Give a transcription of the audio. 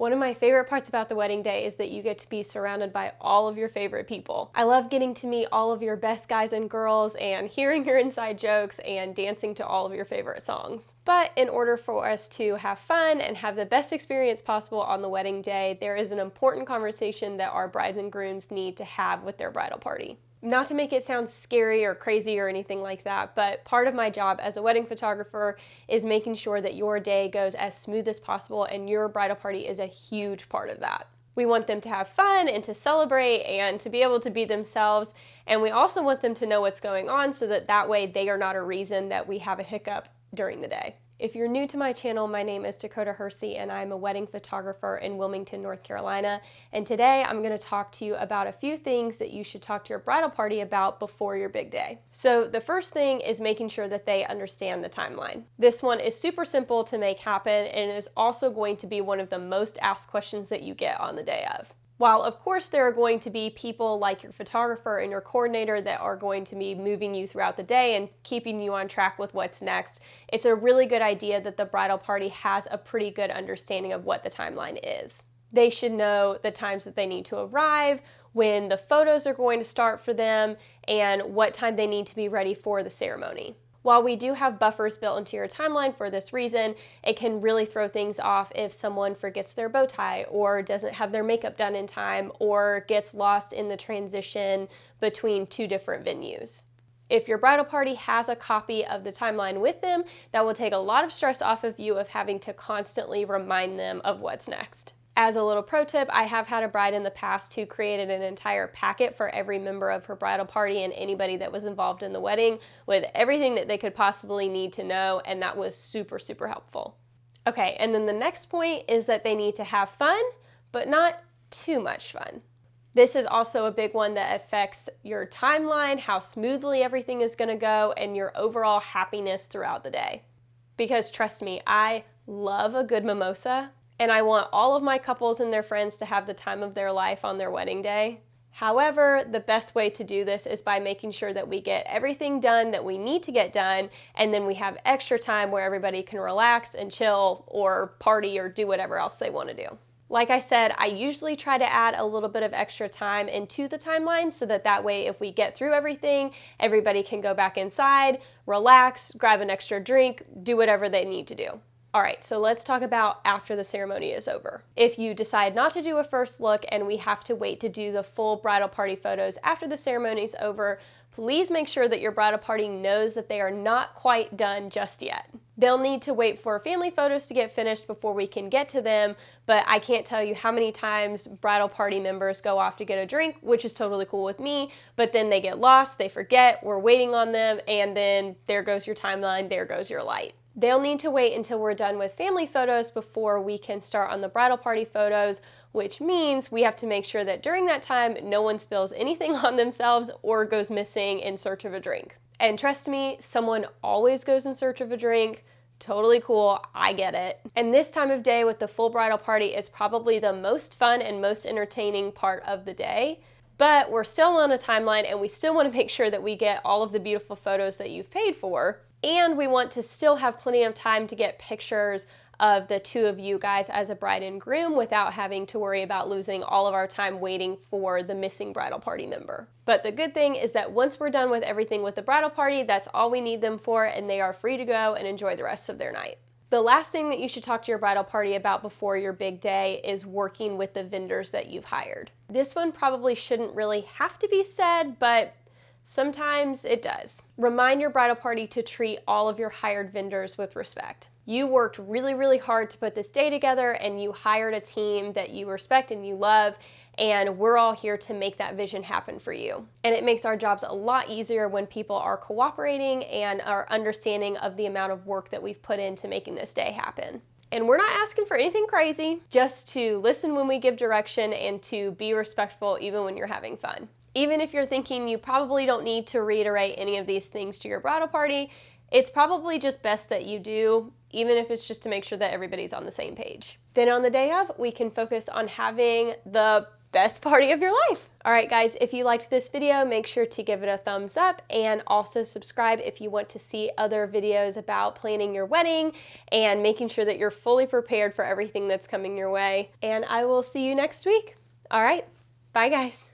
One of my favorite parts about the wedding day is that you get to be surrounded by all of your favorite people. I love getting to meet all of your best guys and girls and hearing your inside jokes and dancing to all of your favorite songs. But in order for us to have fun and have the best experience possible on the wedding day, there is an important conversation that our brides and grooms need to have with their bridal party. Not to make it sound scary or crazy or anything like that, but part of my job as a wedding photographer is making sure that your day goes as smooth as possible, and your bridal party is a huge part of that. We want them to have fun and to celebrate and to be able to be themselves, and we also want them to know what's going on so that way they are not a reason that we have a hiccup during the day. If you're new to my channel, my name is Dakota Hersey and I'm a wedding photographer in Wilmington, North Carolina. And today I'm going to talk to you about a few things that you should talk to your bridal party about before your big day. So the first thing is making sure that they understand the timeline. This one is super simple to make happen and is also going to be one of the most asked questions that you get on the day of. While of course there are going to be people like your photographer and your coordinator that are going to be moving you throughout the day and keeping you on track with what's next, it's a really good idea that the bridal party has a pretty good understanding of what the timeline is. They should know the times that they need to arrive, when the photos are going to start for them, and what time they need to be ready for the ceremony. While we do have buffers built into your timeline for this reason, it can really throw things off if someone forgets their bow tie or doesn't have their makeup done in time or gets lost in the transition between two different venues. If your bridal party has a copy of the timeline with them, that will take a lot of stress off of you of having to constantly remind them of what's next. As a little pro tip, I have had a bride in the past who created an entire packet for every member of her bridal party and anybody that was involved in the wedding with everything that they could possibly need to know, and that was super, super helpful. Okay, and then the next point is that they need to have fun, but not too much fun. This is also a big one that affects your timeline, how smoothly everything is going to go, and your overall happiness throughout the day. Because trust me, I love a good mimosa. And I want all of my couples and their friends to have the time of their life on their wedding day. However, the best way to do this is by making sure that we get everything done that we need to get done, and then we have extra time where everybody can relax and chill or party or do whatever else they want to do. Like I said, I usually try to add a little bit of extra time into the timeline so that way if we get through everything, everybody can go back inside, relax, grab an extra drink, do whatever they need to do. All right, so let's talk about after the ceremony is over. If you decide not to do a first look and we have to wait to do the full bridal party photos after the ceremony is over, please make sure that your bridal party knows that they are not quite done just yet. They'll need to wait for family photos to get finished before we can get to them, but I can't tell you how many times bridal party members go off to get a drink, which is totally cool with me, but then they get lost, they forget, we're waiting on them, and then there goes your timeline, there goes your light. They'll need to wait until we're done with family photos before we can start on the bridal party photos, which means we have to make sure that during that time, no one spills anything on themselves or goes missing in search of a drink. And trust me, someone always goes in search of a drink. Totally cool, I get it. And this time of day with the full bridal party is probably the most fun and most entertaining part of the day. But we're still on a timeline and we still want to make sure that we get all of the beautiful photos that you've paid for. And we want to still have plenty of time to get pictures of the two of you guys as a bride and groom without having to worry about losing all of our time waiting for the missing bridal party member. But the good thing is that once we're done with everything with the bridal party, that's all we need them for, and they are free to go and enjoy the rest of their night. The last thing that you should talk to your bridal party about before your big day is working with the vendors that you've hired. This one probably shouldn't really have to be said, but sometimes it does. Remind your bridal party to treat all of your hired vendors with respect. You worked really, really hard to put this day together and you hired a team that you respect and you love, and we're all here to make that vision happen for you. And it makes our jobs a lot easier when people are cooperating and are understanding of the amount of work that we've put into making this day happen. And we're not asking for anything crazy, just to listen when we give direction and to be respectful even when you're having fun. Even if you're thinking you probably don't need to reiterate any of these things to your bridal party, it's probably just best that you do, even if it's just to make sure that everybody's on the same page. Then on the day of, we can focus on having the best party of your life. All right, guys, if you liked this video, make sure to give it a thumbs up and also subscribe if you want to see other videos about planning your wedding and making sure that you're fully prepared for everything that's coming your way. And I will see you next week. All right, bye, guys.